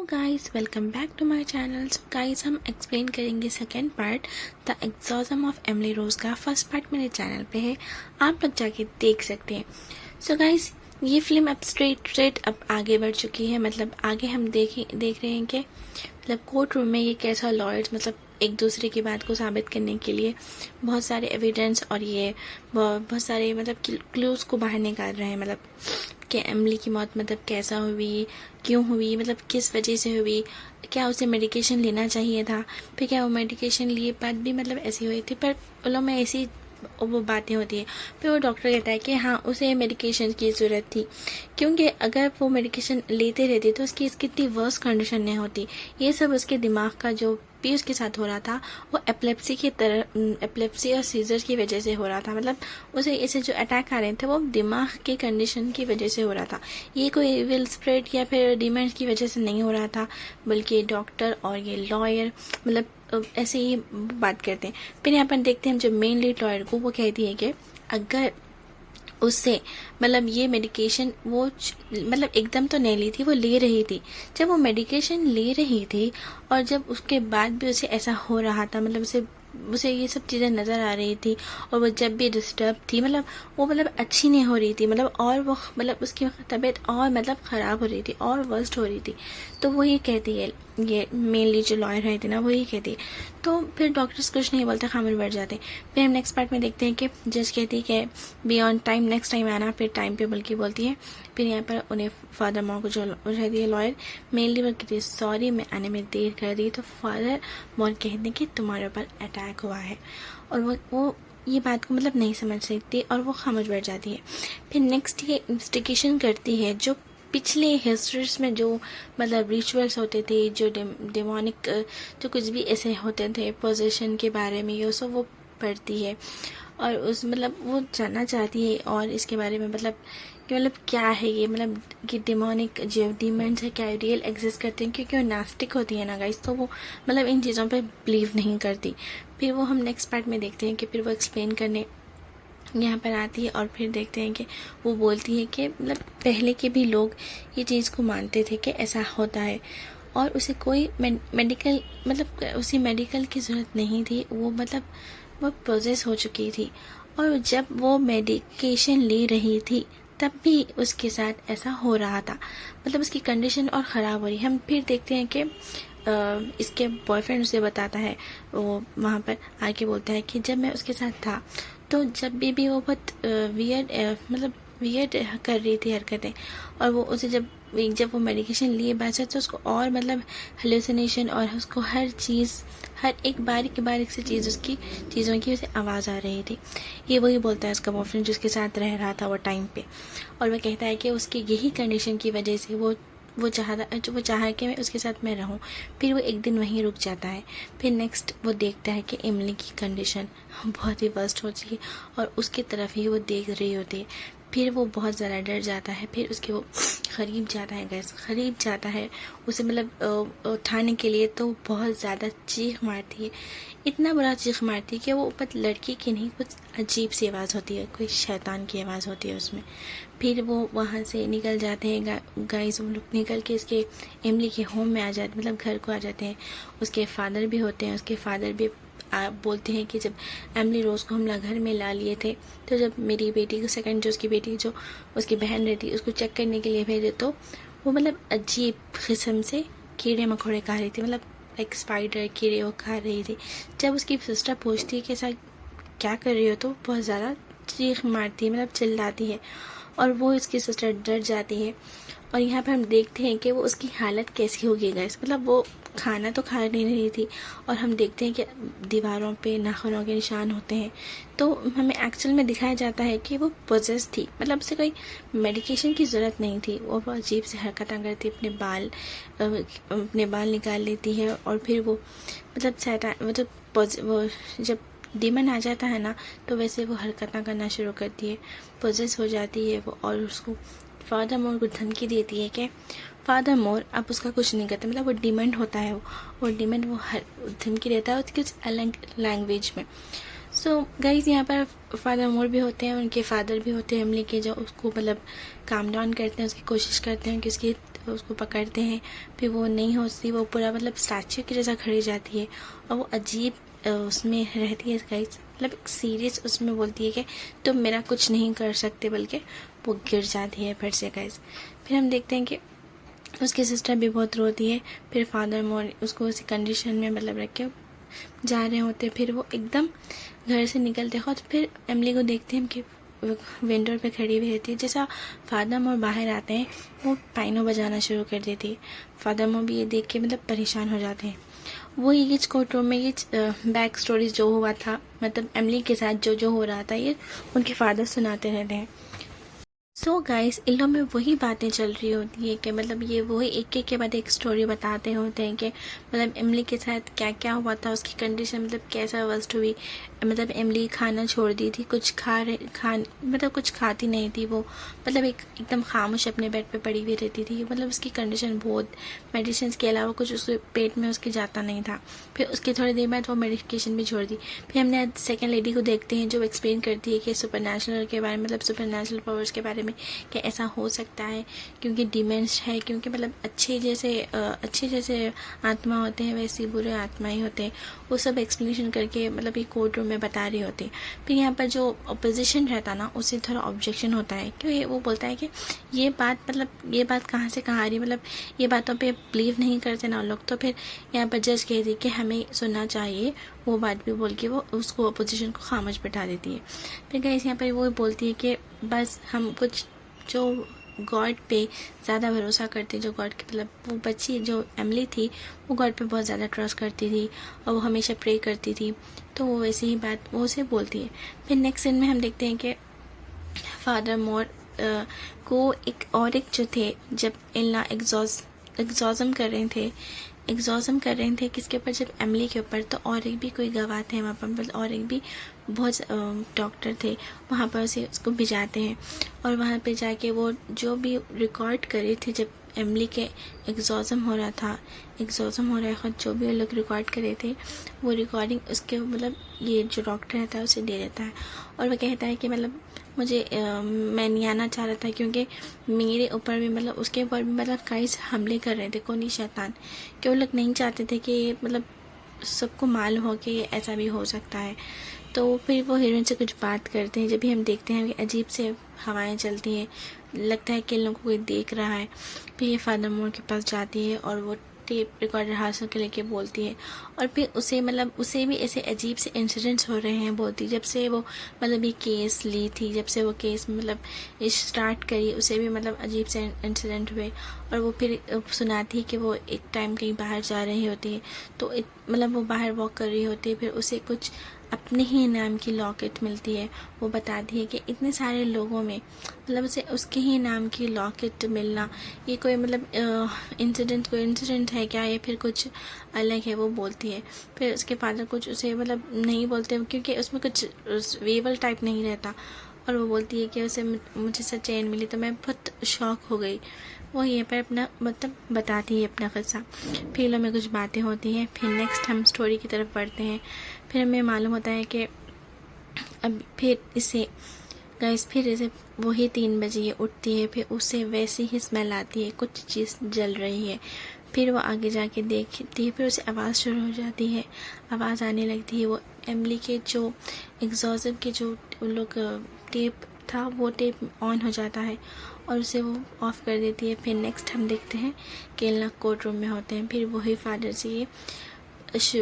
Guys, welcome back to my channel. So guys, हम explain करेंगे second part the exorcism of Emily Rose का। First part मेरे channel पे है, आप लोग जाके देख सकते हैं। सो गाइस, ये फिल्म अब स्ट्रेट अब आगे बढ़ चुकी है। मतलब आगे हम देख रहे हैं कि मतलब कोर्ट रूम में ये कैसा लॉयर्स मतलब एक दूसरे की बात को साबित करने के लिए बहुत सारे एविडेंस और ये बहुत सारे मतलब क्लूज को बाहर निकाल रहे हैं। मतलब कि एमिली की मौत मतलब कैसा हुई, क्यों हुई, मतलब किस वजह से हुई, क्या उसे मेडिकेशन लेना चाहिए था, फिर क्या वो मेडिकेशन लिए बाद भी मतलब ऐसी हुई थी। पर उन लोग में ऐसी वो बातें होती है। फिर वो डॉक्टर कहता है कि हाँ, उसे मेडिकेशन की ज़रूरत थी, क्योंकि अगर वो मेडिकेशन लेते रहती तो उसकी कितनी वर्स कंडीशन नहीं होती। ये सब उसके दिमाग का जो भी उसके साथ हो रहा था वो एपिलेप्सी और सीजर की वजह से हो रहा था। मतलब उसे ऐसे जो अटैक आ रहे थे वो दिमाग की कंडीशन की वजह से हो रहा था। ये कोई विल स्प्रेड या फिर डिमेंस की वजह से नहीं हो रहा था, बल्कि डॉक्टर और ये लॉयर मतलब ऐसे ही बात करते हैं। फिर यहाँ पर देखते हैं हम जो मेन लीड लॉयर को, वो कहती है कि अगर उससे मतलब ये मेडिकेशन वो मतलब एकदम तो नहीं ली थी, वो ले रही थी। जब वो मेडिकेशन ले रही थी और जब उसके बाद भी उसे ऐसा हो रहा था, मतलब उसे ये सब चीज़ें नज़र आ रही थी और वो जब भी डिस्टर्ब थी मतलब वो मतलब अच्छी नहीं हो रही थी, मतलब और वो मतलब उसकी तबीयत और मतलब ख़राब हो रही थी और वर्स्ट हो रही थी। तो वो ये कहती है, ये मेनली जो लॉयर है थी ना, वो ये कहती है। तो फिर डॉक्टर्स कुछ नहीं बोलते, खामोश बैठ जाते। फिर हम नेक्स्ट पार्ट में देखते हैं कि जज कहती है कि be on time, next time आना। फिर टाइम पे बल्कि बोलती है। फिर यहाँ पर उन्हें फादर मोर को जो रहती है लॉयर, मेनली वो कहती है सॉरी मैं आने में देर कर दी। तो फादर मोर कहते हैं कि तुम्हारे ऊपर अटैक हुआ है, और वो ये बात को मतलब नहीं समझ सकती और वो खामोश बैठ जाती है। फिर नेक्स्ट ये इन्वेस्टिगेशन करती है जो पिछले हिस्ट्रीज में जो मतलब रिचुअल्स होते थे, जो डेमोनिक जो कुछ भी ऐसे होते थे पोजीशन के बारे में, ये सब वो पढ़ती है और उस मतलब वो जानना चाहती है और इसके बारे में मतलब कि मतलब क्या है ये, मतलब कि डेमोनिक जो डीमंस है क्या रियल एग्जिस्ट करते हैं, क्योंकि वो नास्टिक होती है ना गाइस, तो वो मतलब इन चीज़ों पे बिलीव नहीं करती। फिर वो हम नेक्स्ट पार्ट में देखते हैं कि फिर वो एक्सप्लेन करने यहाँ पर आती है और फिर देखते हैं कि वो बोलती है कि मतलब पहले के भी लोग ये चीज़ को मानते थे कि ऐसा होता है और उसे कोई मेडिकल मतलब उसी मेडिकल की ज़रूरत नहीं थी। वो मतलब वो प्रोसेस हो चुकी थी और जब वो मेडिकेशन ले रही थी तब भी उसके साथ ऐसा हो रहा था, मतलब उसकी कंडीशन और ख़राब हो रही। हम फिर देखते हैं कि इसके बॉयफ्रेंड उसे बताता है, वो वहाँ पर आके बोलता है कि जब मैं उसके साथ था तो जब भी वो बहुत मतलब वियर्ड कर रही थी हरकतें, और वो उसे जब वो मेडिकेशन लिए बचा तो उसको और मतलब हेलुसिनेशन और उसको हर चीज़ हर एक बारीक सी चीज़ उसकी चीज़ों की उसे आवाज़ आ रही थी। ये वही बोलता है उसका बॉयफ्रेंड जिसके साथ रह रहा था वो टाइम पे, और वह कहता है कि उसकी यही कंडीशन की वजह से वो चाहा कि मैं उसके साथ मैं रहूं। फिर वो एक दिन वहीं रुक जाता है। फिर नेक्स्ट वो देखता है कि इमली की कंडीशन बहुत ही वर्स्ट हो चुकी है और उसकी तरफ ही वो देख रही होती है। फिर वो बहुत ज़्यादा डर जाता है। फिर उसके वो करीब जाता है, गैस करीब जाता है उसे मतलब उठाने के लिए, तो बहुत ज़्यादा चीख मारती है, इतना बड़ा चीख मारती है कि वो ऊपर लड़की की नहीं, कुछ अजीब सी आवाज़ होती है, कोई शैतान की आवाज़ होती है उसमें। फिर वो वहाँ से निकल जाते हैं गाइस, वो लोग निकल के इसके इमली के होम में आ जाते, मतलब घर को आ जाते हैं। उसके फादर भी होते हैं, उसके फादर भी बोलते हैं कि जब एमिली रोज़ को हम घर में ला लिए थे तो जब मेरी बेटी को सेकंड जो उसकी बेटी जो उसकी बहन रहती उसको चेक करने के लिए भेजे तो वो मतलब अजीब किस्म से कीड़े मकोड़े खा रही थी, मतलब लाइक स्पाइडर कीड़े वो खा रही थी। जब उसकी सिस्टर पूछती है कि ऐसा क्या कर रही हो तो बहुत ज़्यादा चीख मारती है, मतलब चिल्लाती है और वो इसकी सिस्टर डर जाती है। और यहाँ पर हम देखते हैं कि वो उसकी हालत कैसी होगी गाइस, मतलब वो खाना तो खा नहीं रही थी और हम देखते हैं कि दीवारों पे नाखूनों के निशान होते हैं। तो हमें एक्चुअल में दिखाया जाता है कि वो पोजेस थी, मतलब उसे कोई मेडिकेशन की ज़रूरत नहीं थी। वो बहुत अजीब से हरकतें करती, अपने बाल निकाल लेती है और फिर वो मतलब मतलब वो जब डीमन आ जाता है ना तो वैसे वो हरकतें करना शुरू करती है, पोजेस हो जाती है वो, और उसको फादर मोर को धमकी देती है कि फादर मोर आप उसका कुछ नहीं करते, मतलब वो डिमेंड होता है वो डिमेंड वो हर धमकी देता है उसकी अलग लैंग्वेज में। सो गाइस, यहाँ पर फादर मोर भी होते हैं, उनके फादर भी होते हैं एमिली के, जो उसको मतलब काम डाउन करते हैं, उसकी कोशिश करते हैं कि उसकी फिर उसको पकड़ते हैं, फिर वो नहीं होती, वो पूरा मतलब स्टैचू की जैसा खड़ी जाती है और वो अजीब उसमें रहती है गाइस, मतलब सीरियस उसमें बोलती है कि तुम मेरा कुछ नहीं कर सकते, बल्कि वो गिर जाती है फिर से गाइस। फिर हम देखते हैं कि उसकी सिस्टर भी बहुत रोती है, फिर फादर मोर उसको उसी कंडीशन में मतलब रख के जा रहे होते, फिर वो एकदम घर से निकलते हैं और फिर एमली को देखते हैं कि विंडो पे खड़ी हुई रहती है। जैसा फादर मोर बाहर आते हैं वो पाइनो बजाना शुरू कर देती है। फादर मोर भी ये देख के मतलब परेशान हो जाते हैं। वो ये कोर्ट रूम में ये बैक स्टोरीज जो हुआ था, मतलब एमली के साथ जो जो हो रहा था, ये उनके फादर सुनाते रहते हैं। सो गाइस, इन लोगों में वही बातें चल रही होती है कि मतलब ये वही एक एक के बाद एक स्टोरी बताते होते हैं कि मतलब एमली के साथ क्या क्या हुआ था, उसकी कंडीशन मतलब कैसा वर्स्ट हुई। मतलब एमली खाना छोड़ दी थी, कुछ मतलब कुछ खाती नहीं थी वो, मतलब एकदम खामोश अपने बेड पे पड़ी हुई रहती थी। मतलब उसकी कंडीशन बहुत, मेडिसिन के अलावा कुछ उसके पेट में उसके जाता नहीं था। फिर उसके थोड़ी देर बाद वो मेडिकेशन भी छोड़ दी। फिर हमने सेकेंड लेडी को देखते हैं जो एक्सप्लेन करती है कि सुपर नेचुरल के बारे में, मतलब सुपर नेचुरल पावर्स के बारे में कि ऐसा हो सकता है क्योंकि डिमेंस है, क्योंकि मतलब अच्छे जैसे आत्मा होते हैं वैसे बुरे आत्मा ही होते हैं। वो सब एक्सप्लेनेशन करके मतलब ये कोर्ट रूम में बता रही होती है। फिर यहाँ पर जो अपोजिशन रहता ना, उसे थोड़ा ऑब्जेक्शन होता है क्योंकि वो बोलता है कि ये बात कहाँ से कहाँ आ रही, मतलब ये बातों पे बिलीव नहीं करते ना लोग। तो फिर यहाँ पर जज कह दी कि हमें सुनना चाहिए, वो बात भी बोल के वो उसको अपोजिशन को खामोश बैठा देती है। फिर गाइस यहाँ पर वो बोलती है कि बस हम कुछ जो गॉड पे ज़्यादा भरोसा करते, जो गॉड के मतलब वो बच्ची जो एमली थी वो गॉड पे बहुत ज़्यादा ट्रस्ट करती थी और वो हमेशा प्रे करती थी, तो वो वैसी ही बात वो उसे बोलती है। फिर नेक्स्ट सीन में हम देखते हैं कि फादर मोर को एक जो थे, जब इल्ला एग्जॉजम कर रहे थे किसके ऊपर, जब एमली के ऊपर, तो और एक भी कोई गवाह थे वहाँ पर, और एक भी बहुत डॉक्टर थे वहाँ पर, उसे उसको भिजाते हैं और वहाँ पे जाके वो जो भी रिकॉर्ड करे थे जब एमली के एग्जॉजम हो रहा है, जो भी लोग रिकॉर्ड करे थे वो रिकॉर्डिंग उसके मतलब ये जो डॉक्टर रहता है उसे दे देता है और वह कहता है कि मतलब मुझे मैं नहीं आना चाह रहा था क्योंकि मेरे ऊपर भी मतलब उसके ऊपर भी मतलब कई हमले कर रहे थे, कौन शैतान, कि वो लोग नहीं चाहते थे कि मतलब सबको मालूम हो कि ऐसा भी हो सकता है। तो फिर वो हीरोइन से कुछ बात करते हैं, जब भी हम देखते हैं कि अजीब से हवाएं चलती हैं, लगता है कि इन लोगों को कोई देख रहा है। फिर ये फादर मोर के पास जाती है और वो टेप रिकॉर्डर हाथ के लेके बोलती है और फिर उसे भी ऐसे अजीब से इंसिडेंट्स हो रहे हैं बोलती, जब से वो मतलब ये केस ली थी, जब से वो केस मतलब स्टार्ट करी उसे भी मतलब अजीब से इंसिडेंट हुए। और वो फिर सुनाती है कि वो एक टाइम कहीं बाहर जा रही होती है, तो मतलब वो बाहर वॉक कर रही होती है, फिर उसे कुछ अपने ही नाम की लॉकेट मिलती है। वो बताती है कि इतने सारे लोगों में मतलब उसे उसके ही नाम की लॉकेट मिलना ये कोई मतलब इंसिडेंट है क्या, या फिर कुछ अलग है, वो बोलती है। फिर उसके फादर कुछ उसे मतलब नहीं बोलते क्योंकि उसमें कुछ वेवल टाइप नहीं रहता, और वो बोलती है कि उसे मुझे सच चैन मिली, तो मैं बहुत शॉक हो गई। वो ये पर अपना मतलब बताती है अपना किस्सा, फिर हमें कुछ बातें होती हैं। फिर नेक्स्ट हम स्टोरी की तरफ बढ़ते हैं। फिर हमें मालूम होता है कि अब फिर इसे वही 3 बजे ये उठती है, फिर उसे वैसी ही स्मेल आती है, कुछ चीज़ जल रही है। फिर वो आगे जाके देखती है, फिर उसे आवाज़ शुरू हो जाती है, आवाज़ आने लगती है। वो एमली के जो एग्जॉस्ट के जो उन लोग टेप था वो टेप ऑन हो जाता है और उसे वो ऑफ कर देती है। फिर नेक्स्ट हम देखते हैं कि इन लोग कोर्ट रूम में होते हैं। फिर वही फादर से ये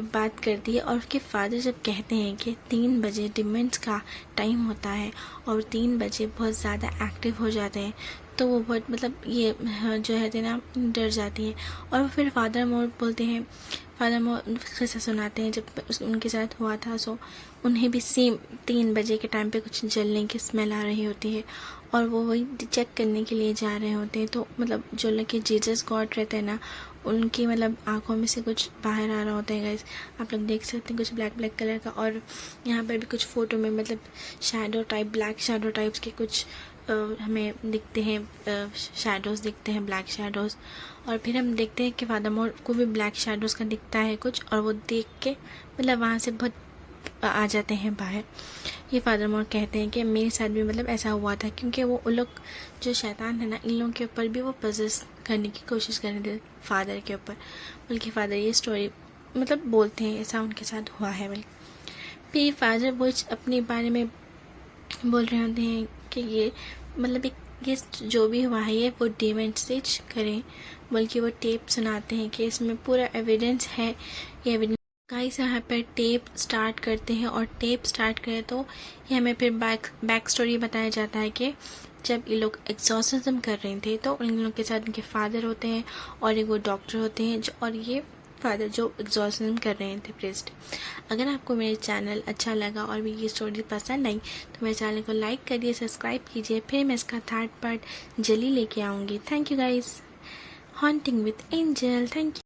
बात करती है और उसके फादर जब कहते हैं कि 3 बजे डिमेंस का टाइम होता है और 3 बजे बहुत ज़्यादा एक्टिव हो जाते हैं, तो वो बहुत मतलब ये जो है ना डर जाती है। और फिर फादर मोर बोलते हैं, फादर मोर किस्सा सुनाते हैं जब उनके साथ हुआ था। सो उन्हें भी सेम 3 बजे के टाइम पे कुछ जलने की स्मेल आ रही होती है और वो वही चेक करने के लिए जा रहे होते हैं। तो मतलब जो लोग के जीसस गॉड रहते हैं ना, उनकी मतलब आंखों में से कुछ बाहर आ रहा होता है गाइस, आप लोग देख सकते हैं कुछ ब्लैक कलर का। और यहाँ पर भी कुछ फ़ोटो में मतलब shadow type, black shadow types के कुछ हमें दिखते हैं, शैडोज़ दिखते हैं, ब्लैक शैडोज़। और फिर हम देखते हैं कि फादर मोर को भी ब्लैक शैडोज़ का दिखता है कुछ, और वो देख के मतलब वहाँ से बहुत आ जाते हैं बाहर। ये फादर मोर कहते हैं कि मेरे साथ भी मतलब ऐसा हुआ था, क्योंकि वो उन लोग जो शैतान है ना, इन लोगों के ऊपर भी वो पजेस करने की कोशिश कर रहे थे फादर के ऊपर। बल्कि फादर ये स्टोरी मतलब बोलते हैं ऐसा उनके साथ हुआ है। बल्कि फिर फादर वो अपने बारे में बोल रहे होते हैं कि ये मतलब ये जो भी हुआ है ये वो डेमोन्स्ट्रेट करें, बल्कि वो टेप सुनाते हैं कि इसमें पूरा एविडेंस है। ये एविडेंस गाइस यहाँ पर टेप स्टार्ट करते हैं, और टेप स्टार्ट करें तो ये हमें फिर बैक स्टोरी बताया जाता है कि जब ये लोग एक्सॉर्सिज्म कर रहे थे तो उन लोगों के साथ उनके फादर होते हैं और एक वो डॉक्टर होते हैं और ये फादर जो एक्सॉर्सिज्म कर रहे थे प्रीस्ट। अगर आपको मेरे चैनल अच्छा लगा और भी ये स्टोरी पसंद आई तो मेरे चैनल को लाइक करिए, सब्सक्राइब कीजिए। फिर मैं इसका 3rd पार्ट जल्दी लेके आऊँगी। Thank you guys. Haunting with angel. Thank you.